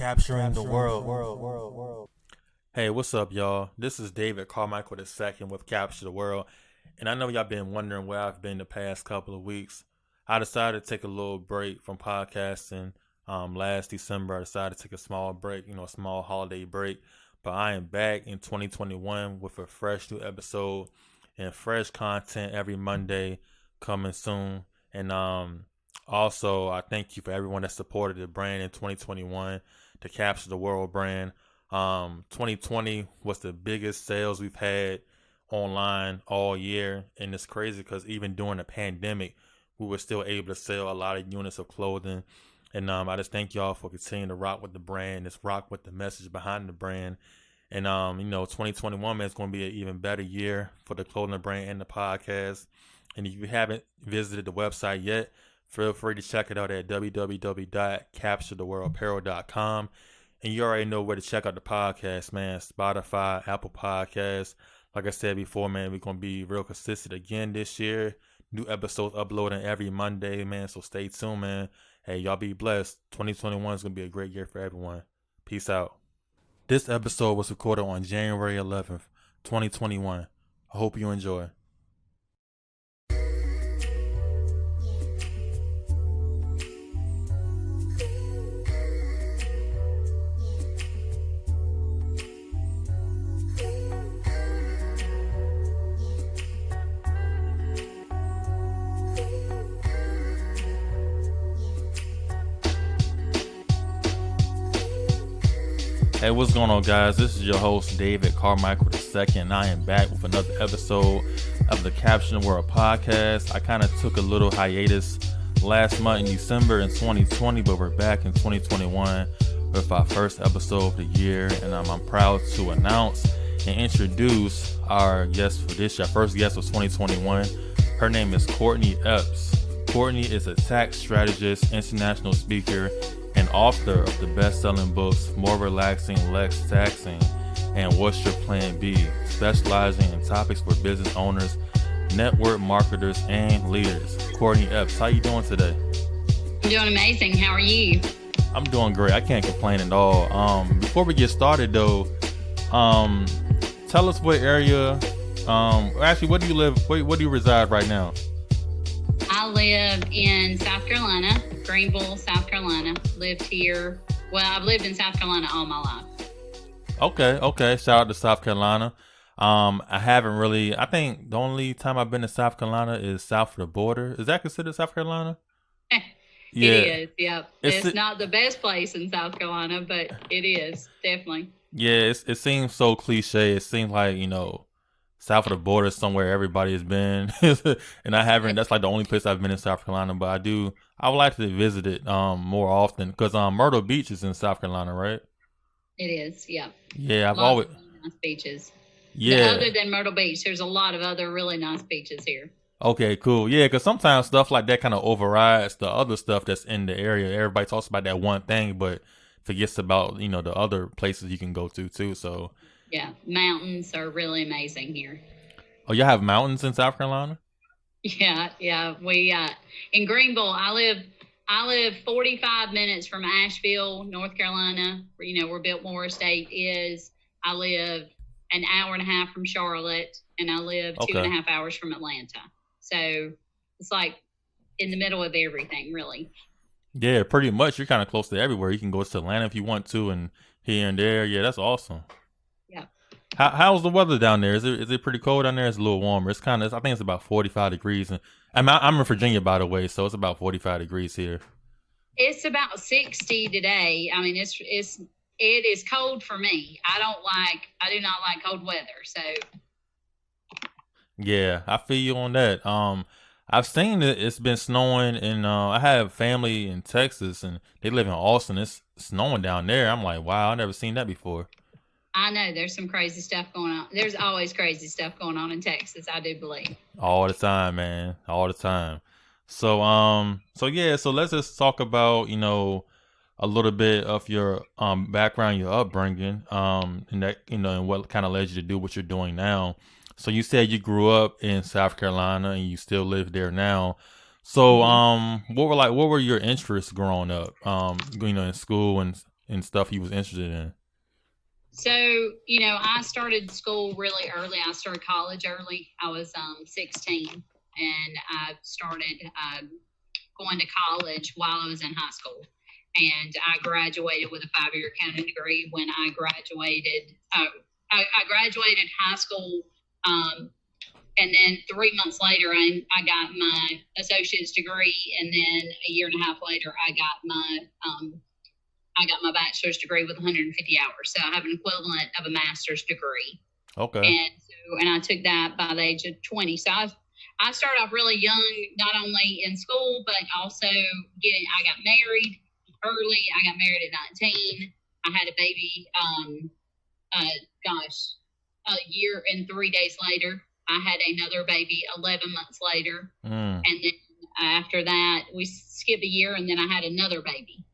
Capturing the world. Hey, what's up, y'all? This is David Carmichael II with Capture the World. And I know y'all been wondering where I've been the past couple of weeks. I decided to take a little break from podcasting. Last December, I decided to take a small break, a small holiday break. But I am back in 2021 with a fresh new episode and fresh content every Monday coming soon. And also, I thank you for everyone that supported the brand in 2021, the Capture the World brand. 2020 was the biggest sales we've had online all year, and it's crazy because even during the pandemic, we were still able to sell a lot of units of clothing. And I just thank y'all for continuing to rock with the brand, just rock with the message behind the brand. And 2021 man, is going to be an even better year for the clothing brand and the podcast. And if you haven't visited the website yet, feel free to check it out at www.capturetheworldapparel.com. And you already know where to check out the podcast, man. Spotify, Apple Podcasts. Like I said before, man, we're going to be real consistent again this year. New episodes uploading every Monday, man. So stay tuned, man. Hey, y'all be blessed. 2021 is going to be a great year for everyone. Peace out. This episode was recorded on January 11th, 2021. I hope you enjoy. Hey, what's going on, guys? This is your host, David Carmichael II, and I am back with another episode of the Capture the World podcast. I kind of took a little hiatus last month in December in 2020, but we're back in 2021 with our first episode of the year, and I'm proud to announce and introduce our guest for this year. Our first guest of 2021. Her name is Courtney Epps. Courtney is a tax strategist, international speaker, and author of the best-selling books More Relaxing, Less Taxing, and What's Your Plan B, specializing in topics for business owners, network marketers, and leaders. Courtney Epps, how you doing today? I'm doing amazing. How are you? I'm doing great. I can't complain at all. Before we get started, though, tell us what area. Actually, where do you live? Where do you reside right now? I live in South Carolina, Greenville, South Carolina. Lived here. Well, I've lived in South Carolina all my life. Okay. Shout out to South Carolina. I haven't really. I think the only time I've been to South Carolina is south of the border. Is that considered South Carolina? Yeah. It is. Yep. It's not the best place in South Carolina, but it is definitely. Yeah. It seems so cliche. It seems like south of the border is somewhere everybody has been, and I haven't. That's like the only place I've been in South Carolina. But I would like to visit it more often because Myrtle Beach is in South Carolina, right? It is, yeah. Yeah, I've always always really nice beaches. Yeah. Other than Myrtle Beach, there's a lot of other really nice beaches here. Okay, cool. Yeah, because sometimes stuff like that kind of overrides the other stuff that's in the area. Everybody talks about that one thing, but forgets about the other places you can go to too. So. Yeah, mountains are really amazing here. Oh, y'all have mountains in South Carolina? Yeah. We in Greenville. I live 45 minutes from Asheville, North Carolina. Where Biltmore Estate is. I live an hour and a half from Charlotte, and I live 2.5 hours from Atlanta. So it's like in the middle of everything, really. Yeah, pretty much. You're kind of close to everywhere. You can go to Atlanta if you want to, and here and there. Yeah, that's awesome. Yeah. How's the weather down there? Is it pretty cold down there? It's a little warmer. It's I think it's about 45 degrees. And I'm in Virginia, by the way, so it's about 45 degrees here. It's about 60 today. I mean, it is cold for me. I do not like cold weather. So. Yeah, I feel you on that. I've seen that it's been snowing, and I have family in Texas, and they live in Austin. It's snowing down there. I'm like, wow, I've never seen that before. I know there's some crazy stuff going on. There's always crazy stuff going on in Texas, I do believe. All the time, man. All the time. So let's just talk about, a little bit of your background, your upbringing, and that, and what kind of led you to do what you're doing now. So you said you grew up in South Carolina and you still live there now. So what were your interests growing up, in school and and stuff you was interested in? So, I started school really early. I started college early. I was 16, and I started going to college while I was in high school. And I graduated with a 5-year accounting degree. When I graduated, I graduated high school, and then 3 months later, I got my associate's degree, and then a year and a half later, I got my bachelor's degree with 150 hours. So I have an equivalent of a master's degree. Okay. And I took that by the age of 20. So I started off really young, not only in school, but also I got married early. I got married at 19. I had a baby, a year and 3 days later. I had another baby 11 months later. And then after that, we skipped a year, and then I had another baby.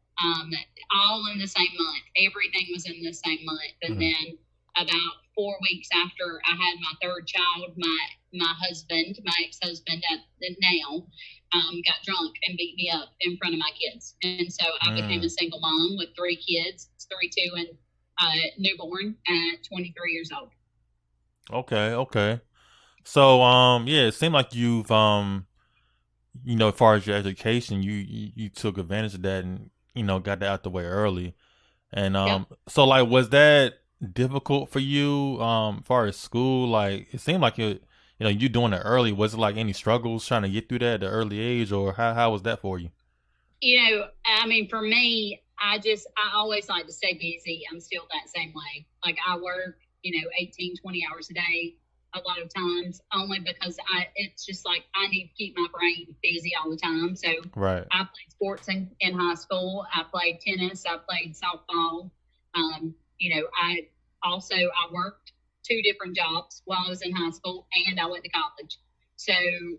All in the same month. Everything was in the same month. And then about 4 weeks after I had my third child, my husband, my ex-husband now, got drunk and beat me up in front of my kids. And so I became a single mom with 3 kids, 2 and newborn at 23 years old. Okay. So, it seemed like you've, as far as your education, you took advantage of that and, got that out the way early. And, so like, was that difficult for you, as far as school? Like, it seemed like you doing it early. Was it like any struggles trying to get through that at the early age, or how was that for you? For me, I always like to stay busy. I'm still that same way. Like, I work, 18, 20 hours a day, a lot of times, only because it's just like I need to keep my brain busy all the time. So right. I played sports in high school. I played tennis. I played softball. I worked 2 different jobs while I was in high school, and I went to college. So, and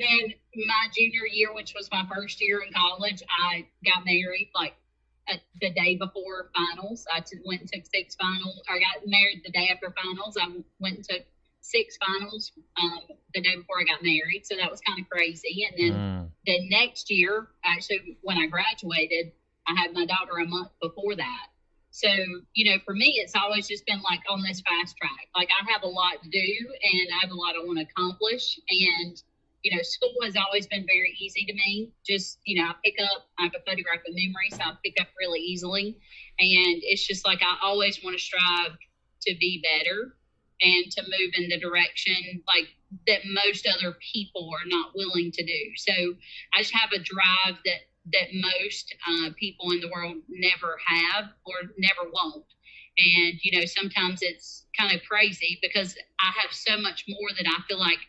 then my junior year, which was my first year in college, I got married the day before finals. I went and took 6 finals. I got married the day after finals. I went and took 6 finals the day before I got married. So that was kind of crazy. And then the next year, actually, when I graduated, I had my daughter a month before that. So, for me, it's always just been like on this fast track. Like, I have a lot to do, and I have a lot I want to accomplish. And, school has always been very easy to me. Just, I have a photographic memory, so I pick up really easily. And it's just like I always want to strive to be better and to move in the direction like that most other people are not willing to do. So I just have a drive that most people in the world never have or never won't. And, sometimes it's kind of crazy because I have so much more that I feel like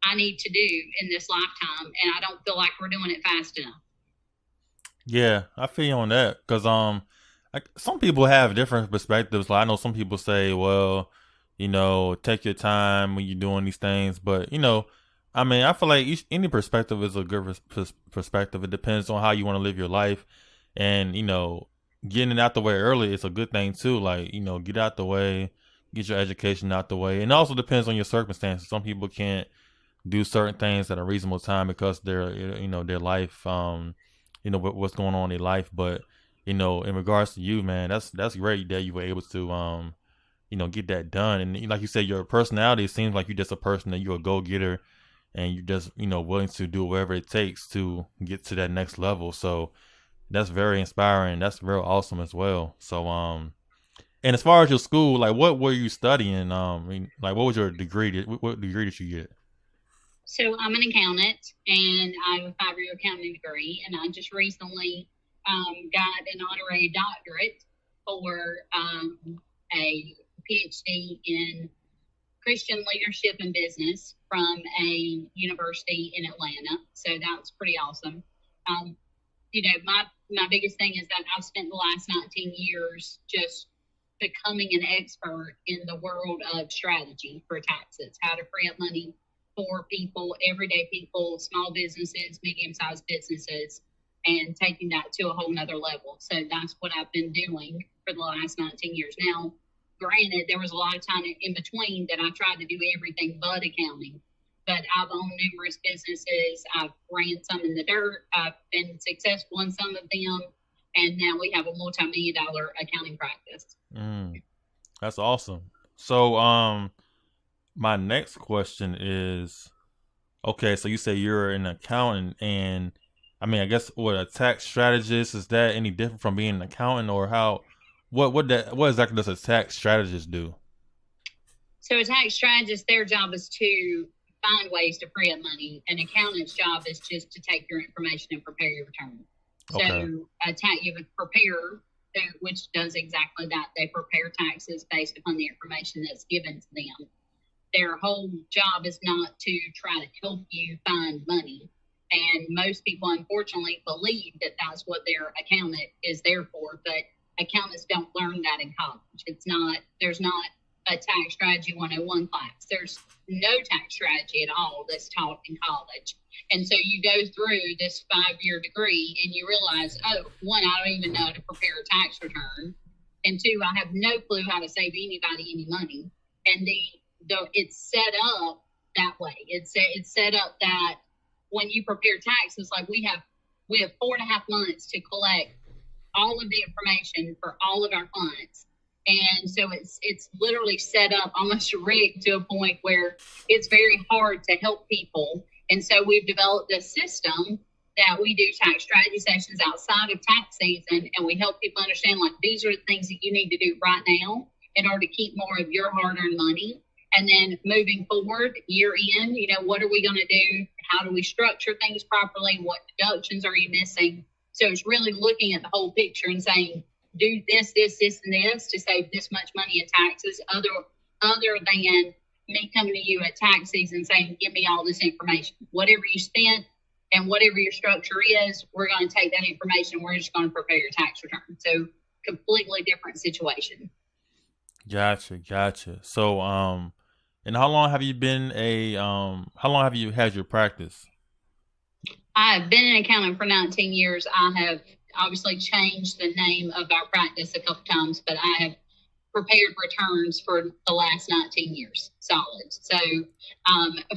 I need to do in this lifetime, and I don't feel like we're doing it fast enough. Yeah, I feel you on that because some people have different perspectives. Like, I know some people say, well, take your time when you're doing these things, but I feel like any perspective is a good perspective. It depends on how you want to live your life, and getting it out the way early is a good thing too. Like, get out the way, get your education out the way, and it also depends on your circumstances. Some people can't do certain things at a reasonable time because their life, what's going on in their life. But in regards to you, man, that's great that you were able to get that done. And like you said, your personality seems like you're just a person that you're a go-getter, and you're just willing to do whatever it takes to get to that next level. So that's very inspiring. That's very awesome as well. So and as far as your school, like, what were you studying? What was your degree? What degree did you get? So I'm an accountant, and I have a 5-year accounting degree, and I just recently got an honorary doctorate for a PhD in Christian leadership and business from a university in Atlanta. So that's pretty awesome. My biggest thing is that I've spent the last 19 years just becoming an expert in the world of strategy for taxes, how to free up money for people, everyday people, small businesses, medium-sized businesses, and taking that to a whole nother level. So that's what I've been doing for the last 19 years. Now, granted, there was a lot of time in between that I tried to do everything but accounting. but I've owned numerous businesses. I've ran some in the dirt. I've been successful in some of them. And now we have a multi-million-dollar accounting practice. That's awesome. So, my next question is, okay, so you say you're an accountant, and I mean, I guess what a tax strategist, is that any different from being an accountant, or what exactly does a tax strategist do? So a tax strategist, their job is to find ways to free up money. An accountant's job is just to take your information and prepare your return. Okay. So you have a preparer, which does exactly that. They prepare taxes based upon the information that's given to them. Their whole job is not to try to help you find money. And most people, unfortunately, believe that that's what their accountant is there for. But accountants don't learn that in college. There's not a tax strategy 101 class. There's no tax strategy at all that's taught in college. And so you go through this 5-year degree and you realize, oh, one, I don't even know how to prepare a tax return. And two, I have no clue how to save anybody any money. And it's set up that way. It's set up that when you prepare taxes, like we have 4.5 months to collect all of the information for all of our clients. And so it's literally set up almost rigged to a point where it's very hard to help people. And so we've developed a system that we do tax strategy sessions outside of tax season, and we help people understand, like, these are the things that you need to do right now in order to keep more of your hard-earned money. And then moving forward, year in, what are we going to do? How do we structure things properly? What deductions are you missing? So it's really looking at the whole picture and saying, do this, this, and this to save this much money in taxes, other than me coming to you at tax season saying, give me all this information. Whatever you spent and whatever your structure is, we're going to take that information. We're just going to prepare your tax return. So completely different situation. Gotcha. So, and how long have you had your practice? I've been an accountant for 19 years. I have obviously changed the name of our practice a couple times, but I have prepared returns for the last 19 years solid. So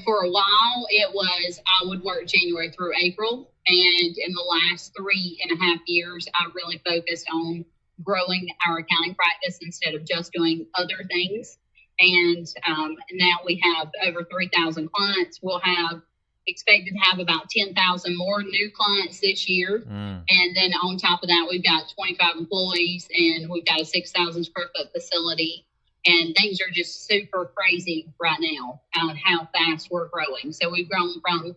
for a while, I would work January through April. And in the last 3.5 years, I really focused on growing our accounting practice instead of just doing other things. And now we have over 3,000 clients. We'll have expected to have about 10,000 more new clients this year. And then on top of that, we've got 25 employees and we've got a 6,000 square foot facility. And things are just super crazy right now on how fast we're growing. So we've grown from,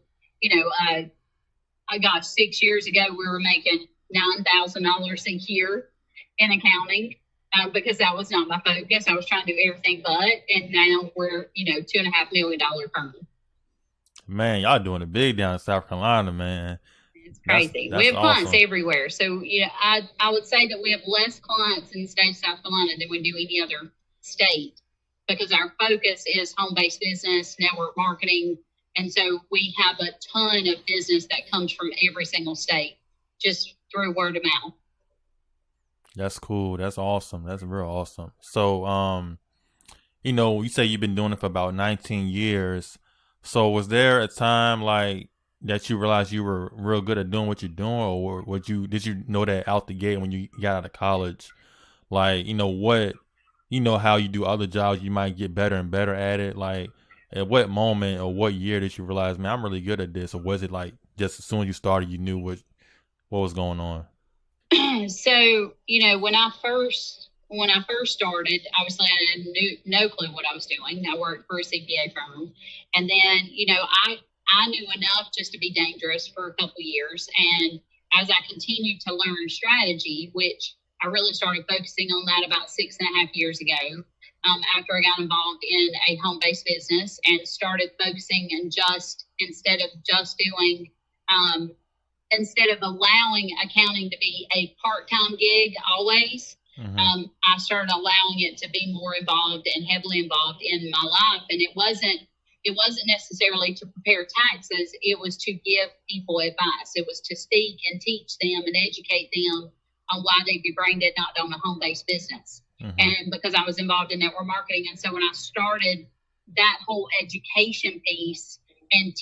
6 years ago, we were making $9,000 a year in accounting because that was not my focus. I was trying to do everything but, and now we're, $2.5 million firm. Man, y'all doing it big down in South Carolina, man. It's crazy. We have clients everywhere. So, I would say that we have less clients in the state of South Carolina than we do any other state because our focus is home-based business, network marketing. And so we have a ton of business that comes from every single state just through word of mouth. That's cool. That's awesome. That's real awesome. So, you say you've been doing it for about 19 years. So was there a time like that you realized you were real good at doing what you're doing, or did you know that out the gate when you got out of college? Like, how you do other jobs, you might get better and better at it. Like, at what moment or what year did you realize, man, I'm really good at this? Or was it like just as soon as you started, you knew what was going on? So, when I first started, obviously I had no clue what I was doing. I worked for a CPA firm. And then, I knew enough just to be dangerous for a couple of years. And as I continued to learn strategy, which I really started focusing on that about 6.5 years ago, after I got involved in a home-based business and started focusing and instead of allowing accounting to be a part-time gig always, I started allowing it to be more involved and heavily involved in my life. And it wasn't necessarily to prepare taxes. It was to give people advice. It was to speak and teach them and educate them on why they'd be brain dead not to own a home-based business. And because I was involved in network marketing. And so when I started that whole education piece and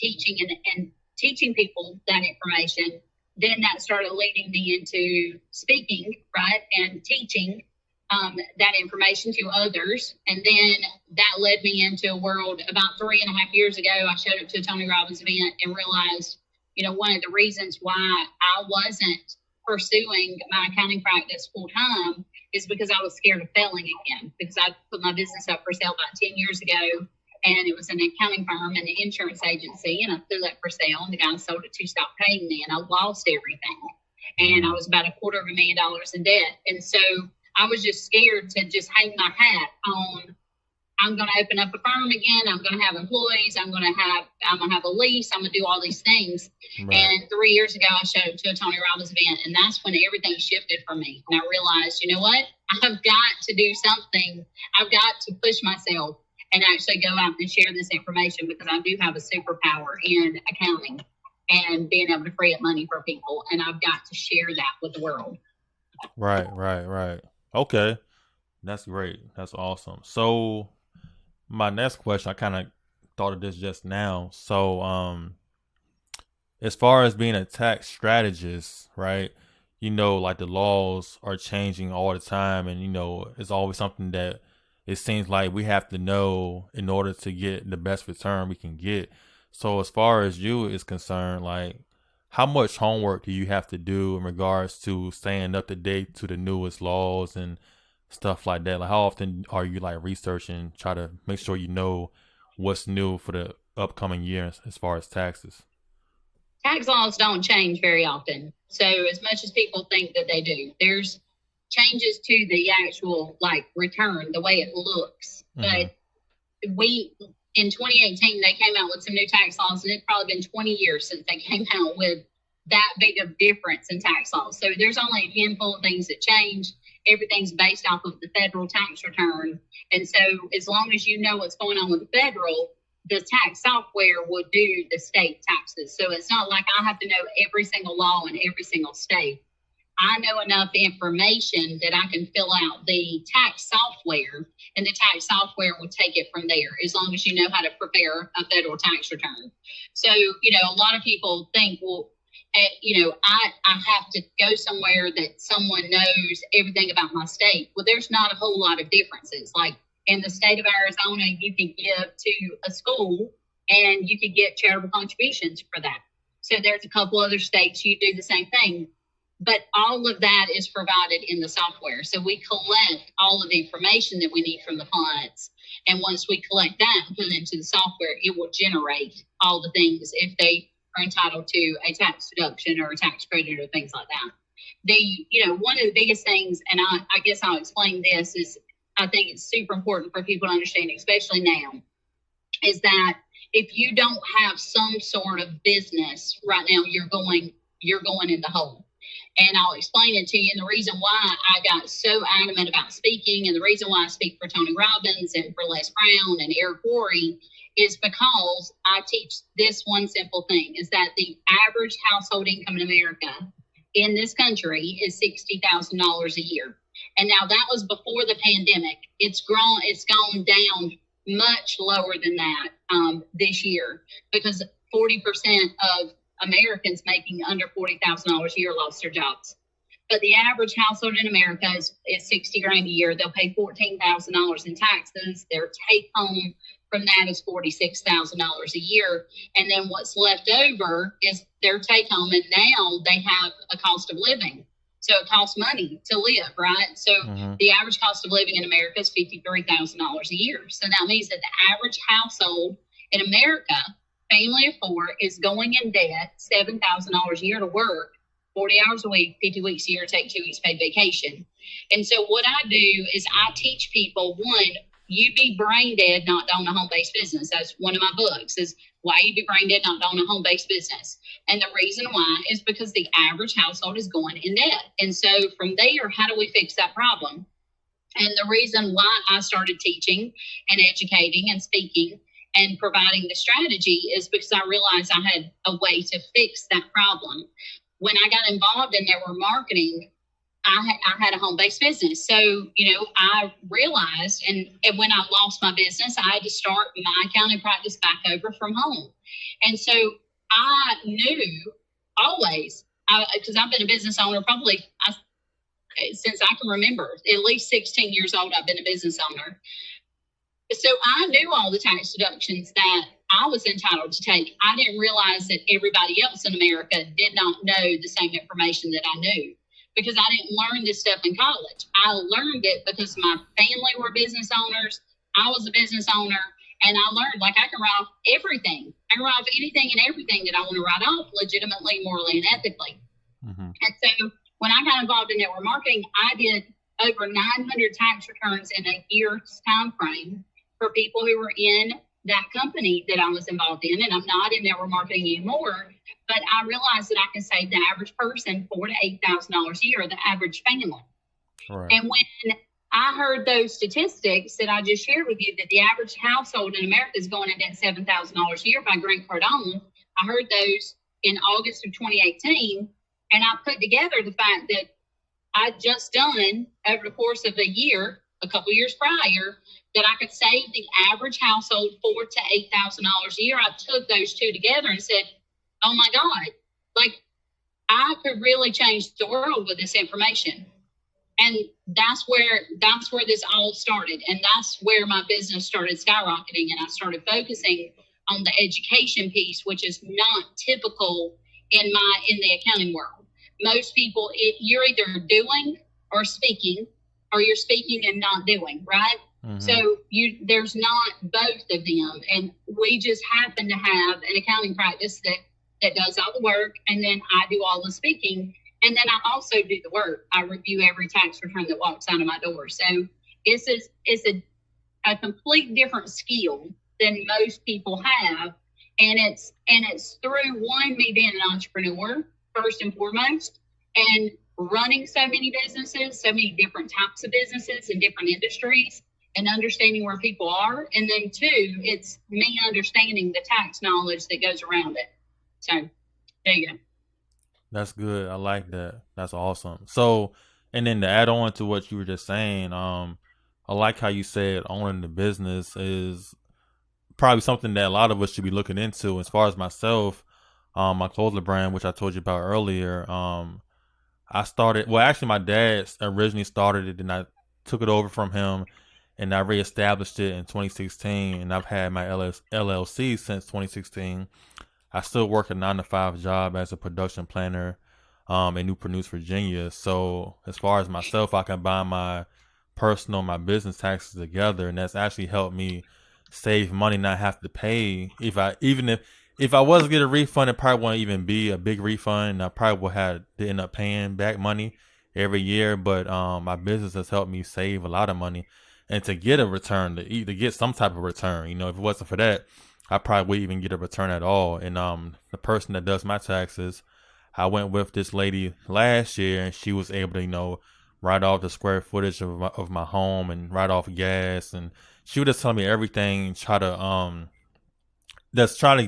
teaching people that information, then that started leading me into speaking, right, and teaching that information to others. And then that led me into a world. About 3.5 years ago, I showed up to a Tony Robbins event and realized, one of the reasons why I wasn't pursuing my accounting practice full time is because I was scared of failing again, because I put my business up for sale about 10 years ago, and it was an accounting firm and an insurance agency, and I threw that for sale, and the guy sold it to stop paying me, and I lost everything. And I was about $250,000 in debt. And so I was just scared to just hang my hat on, I'm going to open up a firm again. I'm going to have employees. I'm going to have a lease. I'm going to do all these things. Right. And 3 years ago, I showed up to a Tony Robbins event, and that's when everything shifted for me. And I realized, you know what? I've got to do something. I've got to push myself and actually go out and share this information, because I do have a superpower in accounting and being able to free up money for people. And I've got to share that with the world. Right. Okay. That's great. That's awesome. So my next question, I kind of thought of this just now. So, as far as being a tax strategist, right, like the laws are changing all the time, and, it's always something that it seems like we have to know in order to get the best return we can get. So as far as you is concerned, like, how much homework do you have to do in regards to staying up to date to the newest laws and stuff like that? Like, how often are you like researching, try to make sure you know what's new for the upcoming year as far as taxes? Tax laws don't change very often. So as much as people think that they do, there's changes to the actual return, the way it looks. Mm-hmm. But in 2018, they came out with some new tax laws, and it's probably been 20 years since they came out with that big of difference in tax laws. So there's only a handful of things that change. Everything's based off of the federal tax return. And so as long as you know what's going on with the federal, the tax software will do the state taxes. So it's not like I have to know every single law in every single state. I know enough information that I can fill out the tax software, and the tax software will take it from there, as long as you know how to prepare a federal tax return. So, a lot of people think, well, I have to go somewhere that someone knows everything about my state. Well, there's not a whole lot of differences. Like in the state of Arizona, you can give to a school and you can get charitable contributions for that. So there's a couple other states you do the same thing. But all of that is provided in the software. So we collect all of the information that we need from the clients. And once we collect that and put it into the software, it will generate all the things if they are entitled to a tax deduction or a tax credit or things like that. One of the biggest things, and I guess I'll explain this, is I think it's super important for people to understand, especially now, is that if you don't have some sort of business right now, you're going in the hole. And I'll explain it to you. And the reason why I got so adamant about speaking, and the reason why I speak for Tony Robbins and for Les Brown and Eric Worre, is because I teach this one simple thing, is that the average household income in America in this country is $60,000 a year. And now that was before the pandemic. It's gone down much lower than that this year, because 40% of Americans making under $40,000 a year lost their jobs. But the average household in America is $60,000 a year. They'll pay $14,000 in taxes. Their take home from that is $46,000 a year. And then what's left over is their take home. And now they have a cost of living. So it costs money to live, right? So the average cost of living in America is $53,000 a year. So that means that the average household in America, family of four, is going in debt $7,000 a year to work, 40 hours a week, 50 weeks a year, take 2 weeks paid vacation. And so what I do is I teach people, one, you be brain dead not to own a home-based business. That's one of my books, is Why You Be Brain Dead Not to Own a Home-Based Business. And the reason why is because the average household is going in debt. And so from there, how do we fix that problem? And the reason why I started teaching and educating and speaking and providing the strategy is because I realized I had a way to fix that problem. When I got involved in network marketing, I had a home-based business. So, I realized, and when I lost my business, I had to start my accounting practice back over from home. And so I knew always, because I've been a business owner since I can remember, at least 16 years old, I've been a business owner. So I knew all the tax deductions that I was entitled to take. I didn't realize that everybody else in America did not know the same information that I knew, because I didn't learn this stuff in college. I learned it because my family were business owners. I was a business owner, and I learned, like, I can write off everything. I can write off anything and everything that I want to write off legitimately, morally, and ethically. Mm-hmm. And so when I got involved in network marketing, I did over 900 tax returns in a year's time frame for people who were in that company that I was involved in. And I'm not in network marketing anymore, but I realized that I can save the average person $4,000 to $8,000 a year, the average family. Right. And when I heard those statistics that I just shared with you, that the average household in America is going into $7,000 a year by Grant Cardone, I heard those in August of 2018. And I put together the fact that I'd just done, over the course of a year, a couple years prior, that I could save the average household $4,000 to $8,000 a year. I took those two together and said, oh my God, like, I could really change the world with this information. And that's where this all started. And that's where my business started skyrocketing. And I started focusing on the education piece, which is not typical in the accounting world. Most people, you're either doing or speaking, or you're speaking and not doing, right? Mm-hmm. So there's not both of them. And we just happen to have an accounting practice that does all the work, and then I do all the speaking. And then I also do the work. I review every tax return that walks out of my door. So it's a complete different skill than most people have. And it's through, one, me being an entrepreneur, first and foremost, and running so many businesses, so many different types of businesses in different industries, and understanding where people are. And then two, it's me understanding the tax knowledge that goes around it. So there you go. That's good. I like that. That's awesome. So, and then to add on to what you were just saying, I like how you said owning the business is probably something that a lot of us should be looking into. As far as myself, my clothing brand, which I told you about earlier, I started, well, actually my dad originally started it, and I took it over from him, and I reestablished it in 2016, and I've had my LLC since 2016. I still work a 9-to-5 job as a production planner in Newport News, Virginia. So as far as myself, I combine my personal, my business taxes together, and that's actually helped me save money, not have to pay. If I was to get a refund, it probably wouldn't even be a big refund, and I probably would have to end up paying back money every year. But my business has helped me save a lot of money, and to get a return, to get some type of return. If it wasn't for that, I probably wouldn't even get a return at all. And the person that does my taxes, I went with this lady last year, and she was able to, write off the square footage of my home and write off gas. And she would just tell me everything, try to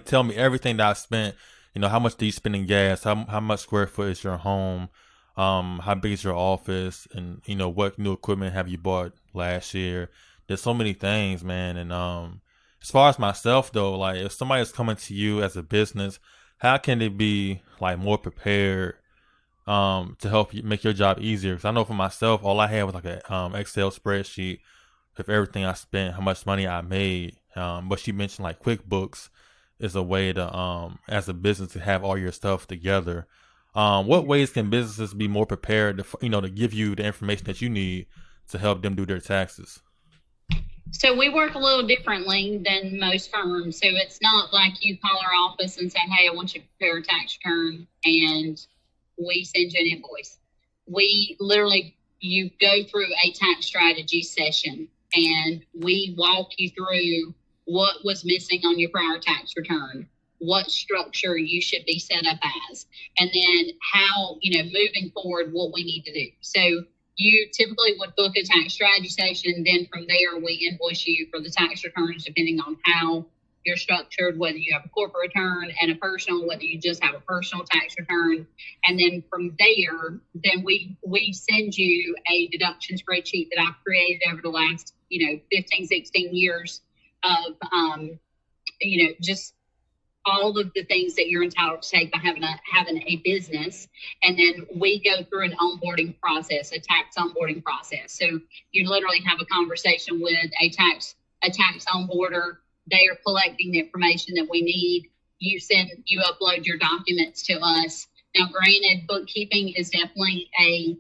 tell me everything that I spent. How much do you spend in gas? How much square foot is your home? How big is your office? And, what new equipment have you bought last year? There's so many things, man. And, as far as myself, though, like, if somebody is coming to you as a business, how can they be like more prepared to help you make your job easier? Because I know for myself, all I had was like a Excel spreadsheet of everything I spent, how much money I made. But she mentioned like QuickBooks is a way to, as a business, to have all your stuff together. What ways can businesses be more prepared to give you the information that you need to help them do their taxes? So we work a little differently than most firms. So it's not like you call our office and say, hey, I want you to prepare a tax return, and we send you an invoice. We literally, you go through a tax strategy session, and we walk you through what was missing on your prior tax return, what structure you should be set up as, and then how, moving forward, what we need to do. So you typically would book a tax strategy session. Then from there, we invoice you for the tax returns, depending on how you're structured, whether you have a corporate return and a personal, whether you just have a personal tax return. And then from there, then we send you a deduction spreadsheet that I've created over the last, 15, 16 years of, just all of the things that you're entitled to take by having a business. And then we go through an onboarding process, a tax onboarding process. So you literally have a conversation with a tax onboarder. They are collecting the information that we need. You upload your documents to us. Now, granted, bookkeeping is definitely a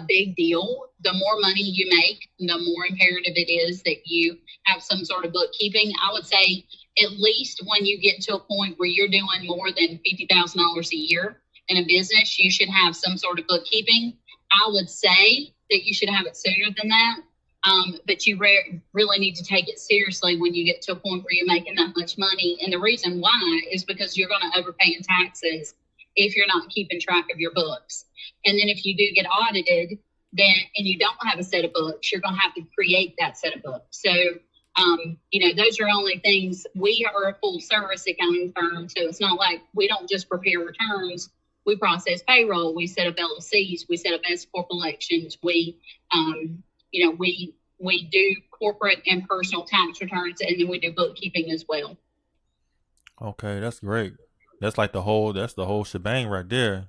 big deal. The more money you make, the more imperative it is that you have some sort of bookkeeping. I would say at least when you get to a point where you're doing more than $50,000 a year in a business, you should have some sort of bookkeeping. I would say that you should have it sooner than that. But you really need to take it seriously when you get to a point where you're making that much money. And the reason why is because you're going to overpay in taxes if you're not keeping track of your books. And then if you do get audited, and you don't have a set of books, you're going to have to create that set of books. So, those are only things. We are a full service accounting firm. So it's not like we don't just prepare returns. We process payroll. We set up LLCs. We set up S Corp elections. We do corporate and personal tax returns, and then we do bookkeeping as well. Okay, that's great. That's the whole shebang right there.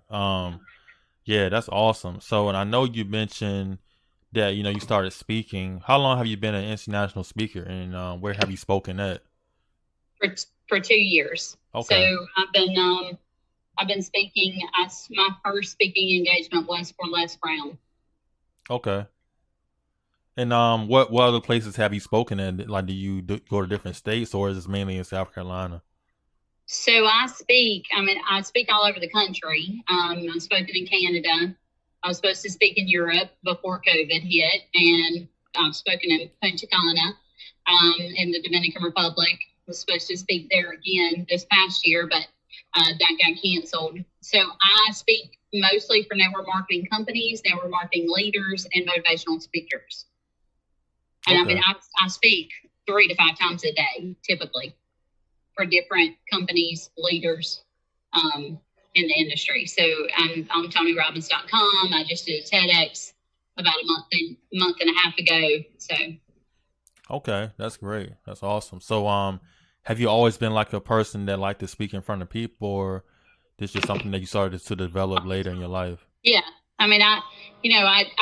Yeah, that's awesome. So, and I know you mentioned that, you started speaking. How long have you been an international speaker, and where have you spoken at? For 2 years. Okay. So I've been speaking. My first speaking engagement was for Les Brown. Okay. And what other places have you spoken in? Like, do you go to different states, or is this mainly in South Carolina? So I speak all over the country. I've spoken in Canada. I was supposed to speak in Europe before COVID hit, and I've spoken in Punta Cana, in the Dominican Republic. I was supposed to speak there again this past year, but that got canceled. So I speak mostly for network marketing companies, network marketing leaders, and motivational speakers. And Okay. I speak 3 to 5 times a day, typically, for different companies, leaders in the industry. So I'm on TonyRobbins.com. I just did a TEDx about a month and a half ago. So. Okay, that's great. That's awesome. So, have you always been like a person that liked to speak in front of people, or this just something that you started to develop later in your life? Yeah. I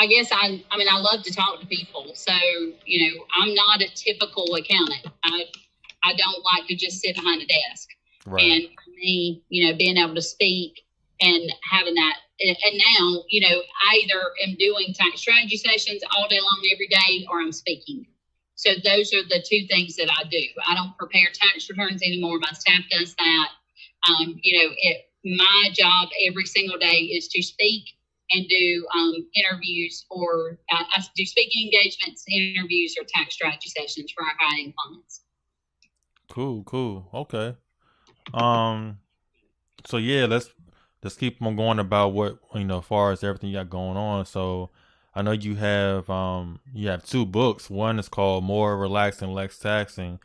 guess I love to talk to people. So, I'm not a typical accountant. I don't like to just sit behind a desk. Right. And for me, being able to speak and having that, and now, I either am doing tax strategy sessions all day long every day, or I'm speaking. So those are the two things that I do. I don't prepare tax returns anymore. My staff does that. My job every single day is to speak and do interviews, or I do speaking engagements, interviews, or tax strategy sessions for our high-end clients. Cool. Okay. So yeah, let's keep on going about what, as far as everything you got going on. So I know you have 2 books. One is called More Relaxed and Less Taxing,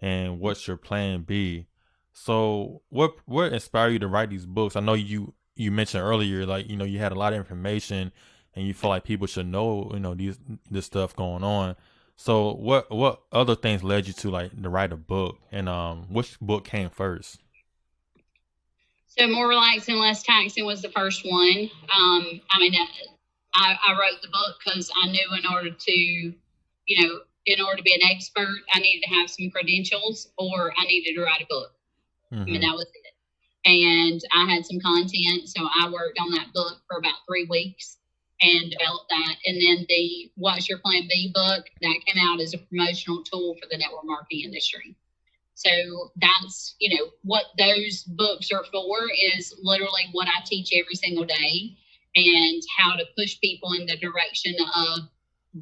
and What's Your Plan B? So what inspired you to write these books? I know you mentioned earlier, like, you had a lot of information and you feel like people should know, this stuff going on. So what other things led you to to write a book, and which book came first? So More Relaxed and Less Taxing was the first one. I wrote the book because I knew in order to be an expert, I needed to have some credentials, or I needed to write a book. Mm-hmm. That was it. And I had some content, so I worked on that book for about 3 weeks and developed that. And then the What's Your Plan B book, that came out as a promotional tool for the network marketing industry. So that's, what those books are for, is literally what I teach every single day, and how to push people in the direction of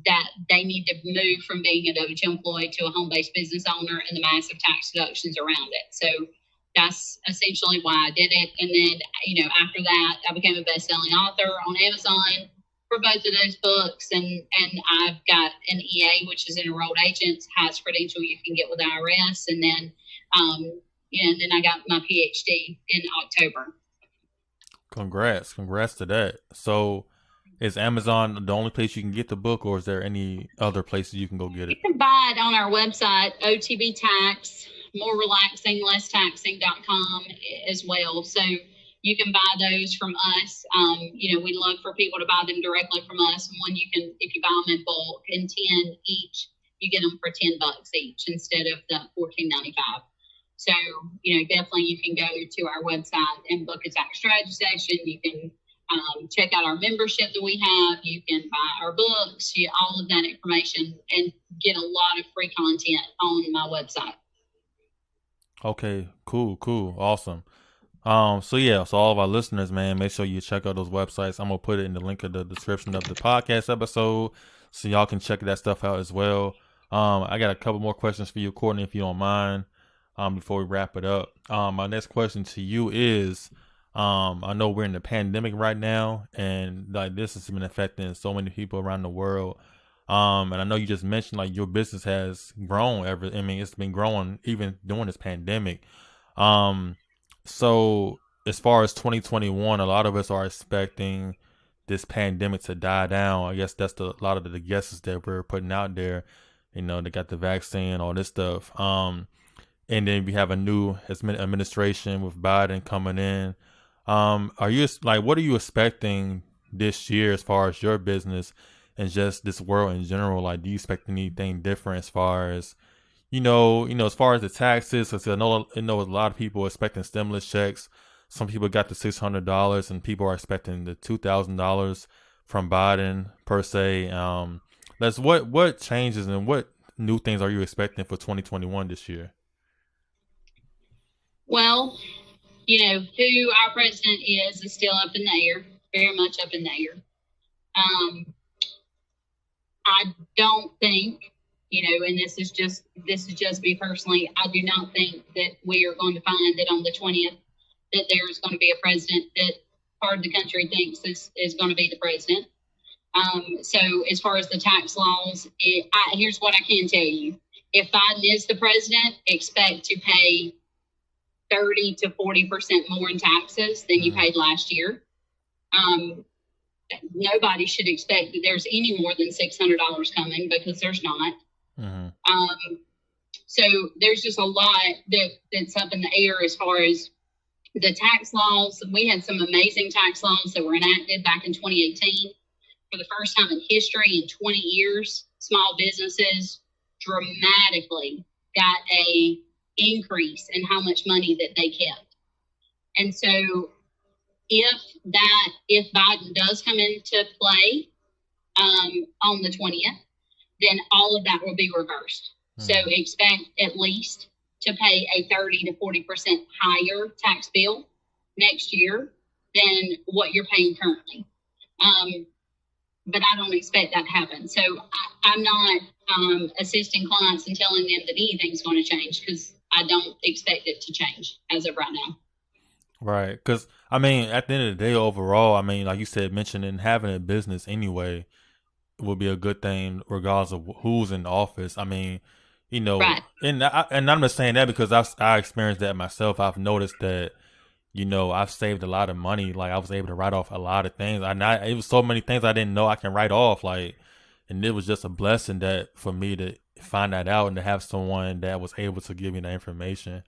that they need to move from being a W-2 employee to a home-based business owner, and the massive tax deductions around it. So that's essentially why I did it. And then, after that, I became a best-selling author on Amazon for both of those books, and I've got an EA, which is an enrolled agent, highest credential you can get with IRS, and then and then I got my PhD in October. Congrats to that. So, is Amazon the only place you can get the book, or is there any other places you can go get it? You can buy it on our website, OTB Tax, more relaxing, less taxing.com as well. So you can buy those from us. We'd love for people to buy them directly from us. And one, you can, if you buy them in bulk, and 10 each, you get them for $10 each instead of the $14.95. So, definitely you can go to our website and book a tax strategy session. You can check out our membership that we have. You can buy our books, all of that information, and get a lot of free content on my website. Okay, cool, awesome. So all of our listeners, man, make sure you check out those websites. I'm gonna put it in the link of the description of the podcast episode, so y'all can check that stuff out as well. I got a couple more questions for you, Courtney, if you don't mind. Before we wrap it up, my next question to you is, I know we're in the pandemic right now, and like this has been affecting so many people around the world. And I know you just mentioned like your business has grown it's been growing even during this pandemic. So as far as 2021, a lot of us are expecting this pandemic to die down. I guess that's a lot of the guesses that we're putting out there. They got the vaccine, all this stuff. And then we have a new administration with Biden coming in. Are you what are you expecting this year as far as your business and just this world in general? Like, do you expect anything different as far as, as far as the taxes? Because I know a lot of people are expecting stimulus checks. Some people got the $600, and people are expecting the $2,000 from Biden per se. What changes and what new things are you expecting for 2021 this year? Well, who our president is still up in the air, very much up in the air. I don't think, and this is just me personally, I do not think that we are going to find that on the 20th that there's going to be a president that part of the country thinks is going to be the president. So as far as the tax laws, here's what I can tell you. If Biden is the president, expect to pay 30 to 40% more in taxes than you paid last year. Nobody should expect that there's any more than $600 coming, because there's not. So there's just a lot that's up in the air as far as the tax laws. We had some amazing tax laws that were enacted back in 2018. For the first time in history, in 20 years, small businesses dramatically got a increase in how much money that they kept. And so if Biden does come into play on the 20th, then all of that will be reversed. So expect at least to pay a 30 to 40% higher tax bill next year than what you're paying currently. But I don't expect that to happen. So I'm not assisting clients and telling them that anything's going to change, because I don't expect it to change as of right now. Right. Because, at the end of the day, overall, like you said, mentioning having a business anyway will be a good thing regardless of who's in office. Right. And I'm just saying that because I experienced that myself. I've noticed that, I've saved a lot of money. Like, I was able to write off a lot of things. It was so many things I didn't know I can write off. And it was just a blessing that for me to find that out and to have someone that was able to give me that information.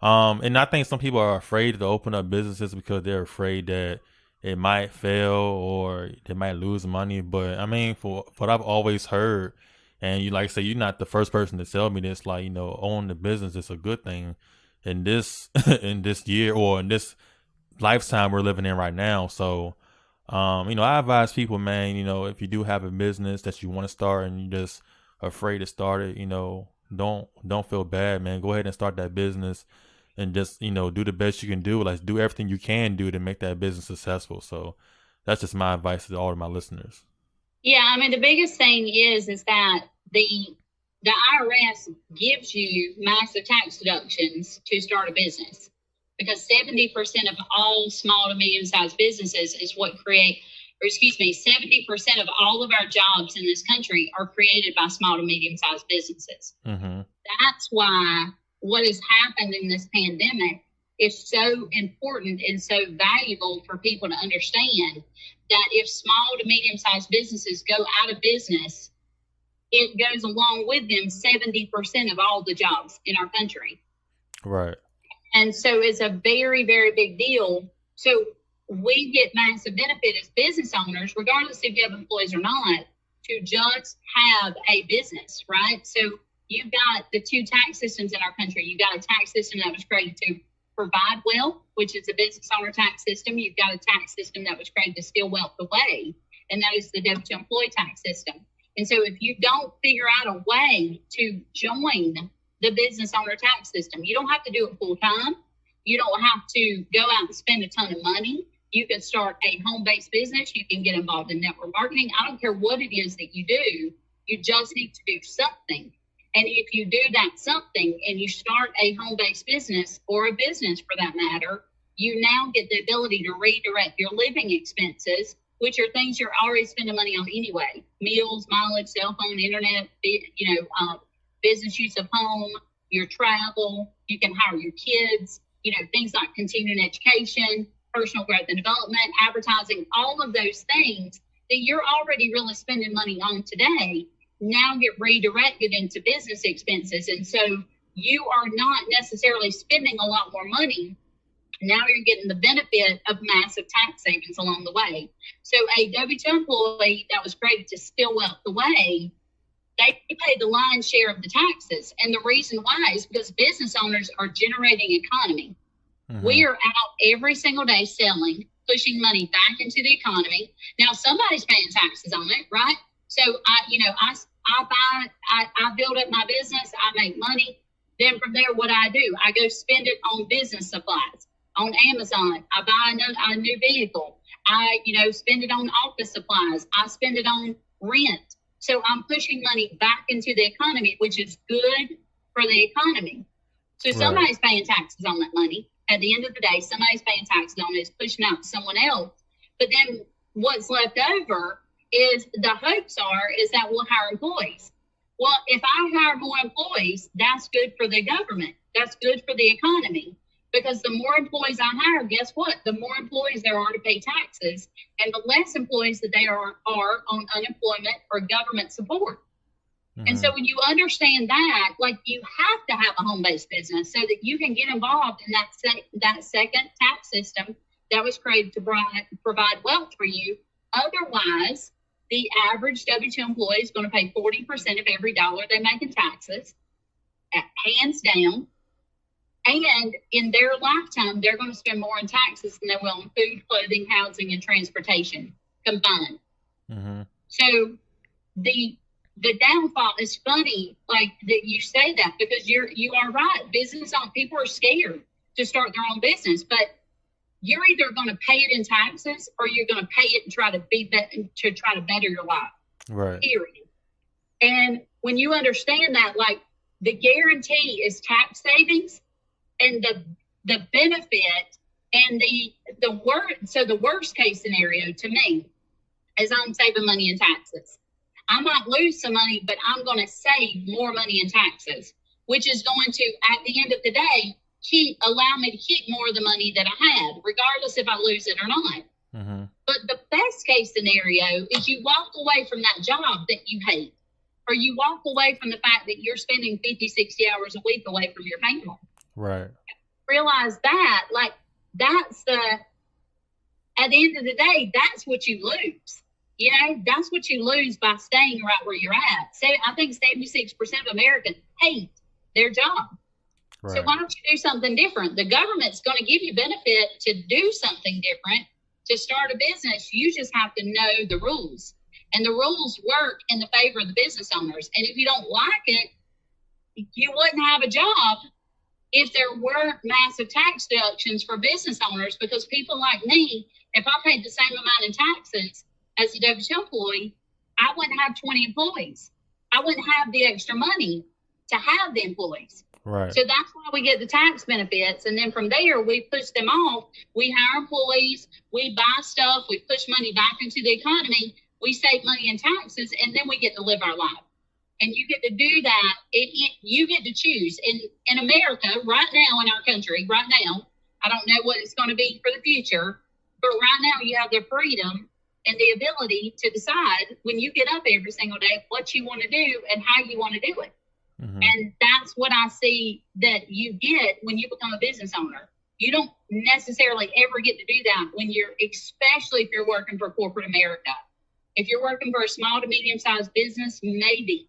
And I think some people are afraid to open up businesses because they're afraid that it might fail or they might lose money. But for what I've always heard, and you like say, you're not the first person to tell me this, own the business is a good thing in this in this year or in this lifetime we're living in right now. So I advise people, man, if you do have a business that you want to start and you're just afraid to start it, don't feel bad, man. Go ahead and start that business and just, do the best you can do. Like, do everything you can do to make that business successful. So that's just my advice to all of my listeners. Yeah. The biggest thing is that the IRS gives you massive tax deductions to start a business, because 70% of all small to medium-sized businesses is what create or excuse me, 70% of all of our jobs in this country are created by small to medium-sized businesses. Mm-hmm. That's why what has happened in this pandemic is so important and so valuable for people to understand that if small to medium-sized businesses go out of business, it goes along with them 70% of all the jobs in our country. Right. And so it's a very, very big deal. So we get massive benefit as business owners, regardless if you have employees or not, to just have a business, right? So you've got the two tax systems in our country. You've got a tax system that was created to provide wealth, which is a business owner tax system. You've got a tax system that was created to steal wealth away, and that is the W-2 employee tax system. And so if you don't figure out a way to join the business owner tax system, you don't have to do it full time. You don't have to go out and spend a ton of money. You can start a home-based business. You can get involved in network marketing. I don't care what it is that you do. You just need to do something. And if you do that something and you start a home-based business, or a business for that matter, you now get the ability to redirect your living expenses, which are things you're already spending money on anyway. Meals, mileage, cell phone, internet, business use of home, your travel. You can hire your kids, things like continuing education, personal growth and development, advertising, all of those things that you're already really spending money on today now get redirected into business expenses. And so you are not necessarily spending a lot more money. Now you're getting the benefit of massive tax savings along the way. So a W-2 employee that was created to steal wealth away, they pay the lion's share of the taxes. And the reason why is because business owners are generating economy. Mm-hmm. We are out every single day selling, pushing money back into the economy. Now somebody's paying taxes on it, right? So I build up my business, I make money. Then from there, what I do, I go spend it on business supplies, on Amazon. I buy a new vehicle. I, spend it on office supplies. I spend it on rent. So I'm pushing money back into the economy, which is good for the economy. So somebody's paying taxes on that money. At the end of the day, somebody's paying taxes on it, it's pushing out to someone else. But then what's left over is the hopes is that we'll hire employees. Well, if I hire more employees, that's good for the government. That's good for the economy. Because the more employees I hire, guess what? The more employees there are to pay taxes, and the less employees that there are on unemployment or government support. Mm-hmm. And so when you understand that, you have to have a home-based business so that you can get involved in that second tax system that was created to provide wealth for you. Otherwise, the average W-2 employee is going to pay 40% of every dollar they make in taxes, hands down. And in their lifetime, they're going to spend more in taxes than they will on food, clothing, housing, and transportation combined. Mm-hmm. So the downfall is funny, that you say that, because you are right. People are scared to start their own business, but you're either going to pay it in taxes or you're going to pay it and try to better your life. Right. Period. And when you understand that, the guarantee is tax savings, and the benefit and the worst case scenario to me is I'm saving money in taxes. I might lose some money, but I'm going to save more money in taxes, which is going to, at the end of the day, allow me to keep more of the money that I had, regardless if I lose it or not. Mm-hmm. But the best case scenario is you walk away from that job that you hate, or you walk away from the fact that you're spending 50, 60 hours a week away from your family. Right. Realize that, that's at the end of the day, that's what you lose. That's what you lose by staying right where you're at. So I think 76% of Americans hate their job. Right. So why don't you do something different? The government's going to give you benefit to do something different, to start a business. You just have to know the rules. And the rules work in the favor of the business owners. And if you don't like it, you wouldn't have a job if there weren't massive tax deductions for business owners, because people like me, if I paid the same amount in taxes as a W-2 employee, I wouldn't have 20 employees. I wouldn't have the extra money to have the employees. Right. So that's why we get the tax benefits. And then from there, we push them off. We hire employees, we buy stuff, we push money back into the economy, we save money in taxes, and then we get to live our life. And you get to do that. You get to choose. In America, right now, in our country, right now, I don't know what it's going to be for the future, but right now you have the freedom and the ability to decide when you get up every single day what you want to do and how you want to do it. Mm-hmm. And that's what I see that you get when you become a business owner. You don't necessarily ever get to do that when especially if you're working for corporate America. If you're working for a small to medium-sized business, maybe.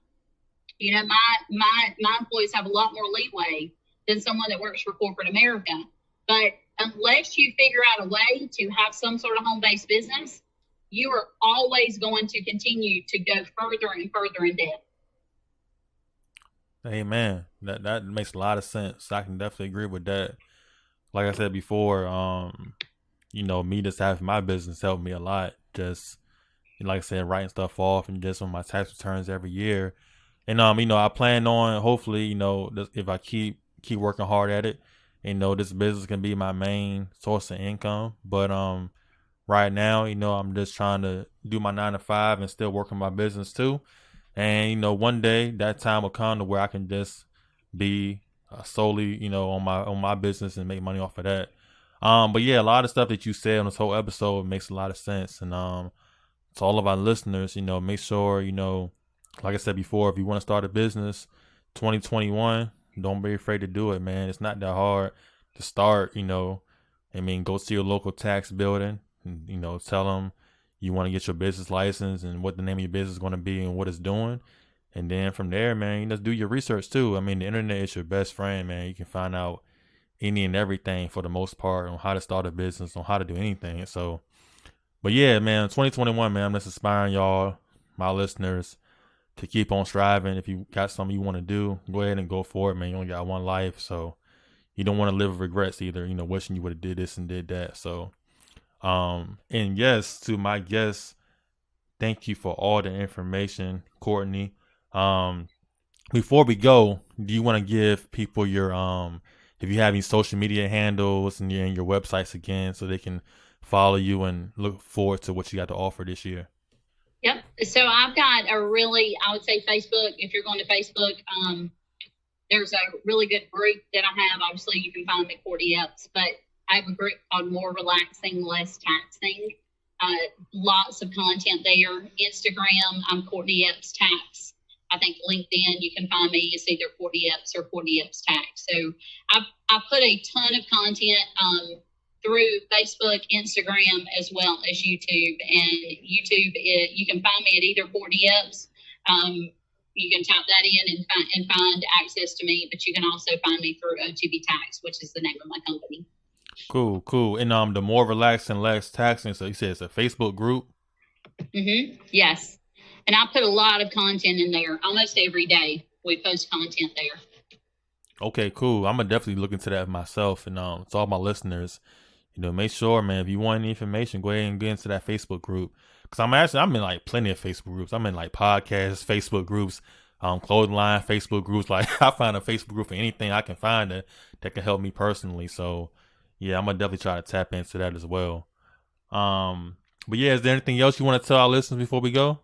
You know, my employees have a lot more leeway than someone that works for corporate America. But unless you figure out a way to have some sort of home-based business, you are always going to continue to go further and further in debt. Amen. That makes a lot of sense. I can definitely agree with that. Like I said before, you know, me just having my business helped me a lot. Just like I said, writing stuff off and just on my tax returns every year. And you know, I plan on hopefully, you know, if I keep working hard at it, you know, this business can be my main source of income. But right now, you know, I'm just trying to do my 9 to 5 and still work on my business too. And, you know, one day that time will come to where I can just be solely, you know, on my business and make money off of that. But yeah, a lot of stuff that you said on this whole episode makes a lot of sense. And to all of our listeners, you know, make sure, you know, like I said before, if you want to start a business, 2021, don't be afraid to do it, man. It's not that hard to start, you know. I mean, go to your local tax building and, you know, tell them you want to get your business license and what the name of your business is going to be and what it's doing. And then from there, man, you just do your research too. I mean, the internet is your best friend, man. You can find out any and everything for the most part on how to start a business, on how to do anything. So, but yeah, man, 2021, man, I'm just inspiring y'all, my listeners, to keep on striving. If you got something you want to do, go ahead and go for it, man. You only got one life, so you don't want to live with regrets either, you know, wishing you would have did this and did that. So, and yes, to my guests, thank you for all the information, Courtney. Before we go, do you want to give people your, if you have any social media handles and your websites again, so they can follow you and look forward to what you got to offer this year? Yep. So I've got I would say Facebook. If you're going to Facebook, there's a really good group that I have. Obviously, you can find me at Courtney Epps, but I have a group called More Relaxing, Less Taxing. Lots of content there. Instagram, I'm Courtney Epps Tax. I think LinkedIn, you can find me. It's either Courtney Epps or Courtney Epps Tax. So I put a ton of content through Facebook, Instagram, as well as YouTube. And YouTube, you can find me at either Courtney Epps. You can type that in and find access to me, but you can also find me through OTB Tax, which is the name of my company. Cool. And the More Relaxed and Less Taxing, so you said it's a Facebook group? Mm-hmm. Yes. And I put a lot of content in there. Almost every day we post content there. Okay, cool. I'm going to definitely look into that myself. And to all my listeners, you know, make sure, man, if you want any information, go ahead and get into that Facebook group. Because I'm in like plenty of Facebook groups. I'm in like podcasts, Facebook groups, clothing line, Facebook groups. Like I find a Facebook group for anything I can find that can help me personally. So yeah, I'm gonna definitely try to tap into that as well. But yeah, is there anything else you want to tell our listeners before we go?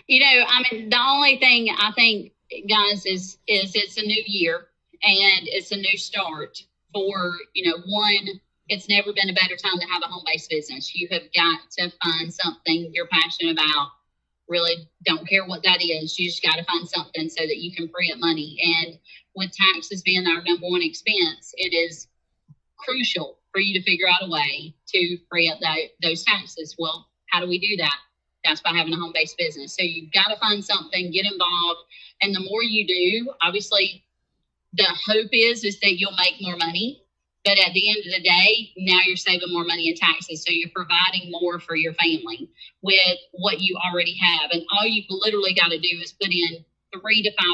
You know, I mean, the only thing I think, guys, is it's a new year and it's a new start for, you know, one, it's never been a better time to have a home-based business. You have got to find something you're passionate about. Really don't care what that is. You just got to find something so that you can free up money. And with taxes being our number one expense, it is crucial for you to figure out a way to free up those taxes. Well, how do we do that? That's by having a home-based business. So you've got to find something, get involved. And the more you do, obviously, the hope is that you'll make more money. But at the end of the day, now you're saving more money in taxes. So you're providing more for your family with what you already have. And all you've literally got to do is put in 3 to 5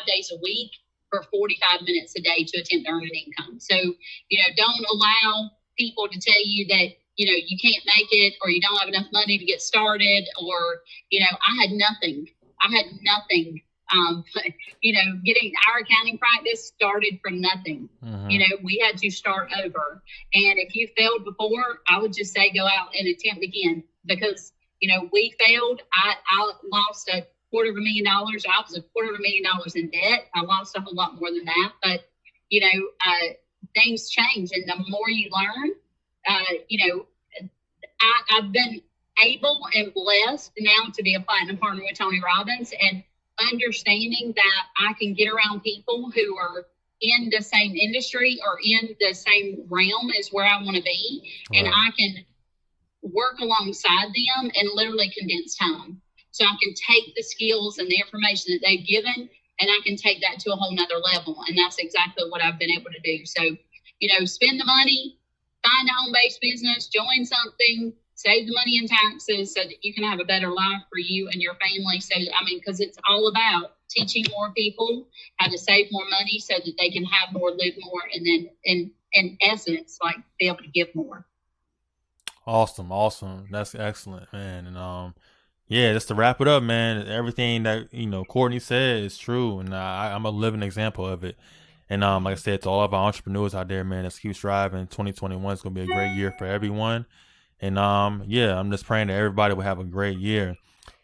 days a week for 45 minutes a day to attempt to earn an income. So, you know, don't allow people to tell you that, you know, you can't make it or you don't have enough money to get started or, you know, I had nothing But, getting our accounting practice started from nothing. Mm-hmm. We had to start over. And if you failed before, I would just say go out and attempt again, because, we failed. I lost $250,000. I was $250,000 in debt. I lost a whole lot more than that. But, things change. And the more you learn, I've been able and blessed now to be a platinum partner with Tony Robbins, and understanding that I can get around people who are in the same industry or in the same realm as where I want to be. Right. And I can work alongside them and literally condense time. So I can take the skills and the information that they've given, and I can take that to a whole nother level. And that's exactly what I've been able to do. So, spend the money, find a home-based business, join something, save the money in taxes so that you can have a better life for you and your family. So, because it's all about teaching more people how to save more money so that they can have more, live more, and then in essence, like, be able to give more. Awesome. That's excellent, man. And just to wrap it up, man, everything that, Courtney said is true. And I'm a living example of it. And like I said, to all of our entrepreneurs out there, man, let's keep striving. 2021 is going to be a great year for everyone. And I'm just praying that everybody will have a great year.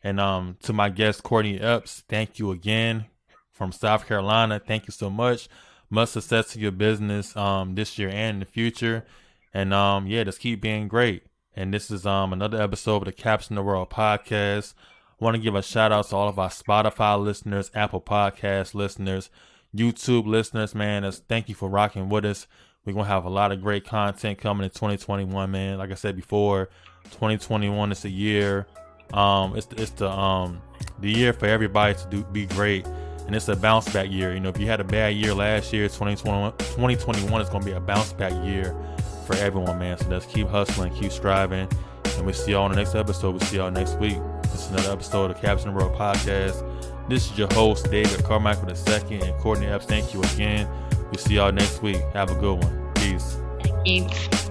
And to my guest, Courtney Epps, thank you again from South Carolina. Thank you so much. Much success to your business this year and in the future. And just keep being great. And this is another episode of the Caption the World podcast. I want to give a shout out to all of our Spotify listeners, Apple Podcast listeners, YouTube listeners, man. Thank you for rocking with us. We're going to have a lot of great content coming in 2021, man. Like I said before, 2021 is the year. It's the year for everybody to be great. And it's a bounce back year. If you had a bad year last year, 2021 is going to be a bounce back year for everyone, man. So let's keep hustling, keep striving. And we'll see y'all on the next episode. We'll see y'all next week. This is another episode of the Caption the World podcast. This is your host, David Carmichael II, and Courtney Epps. Thank you again. We'll see y'all next week. Have a good one. Peace. Thank you.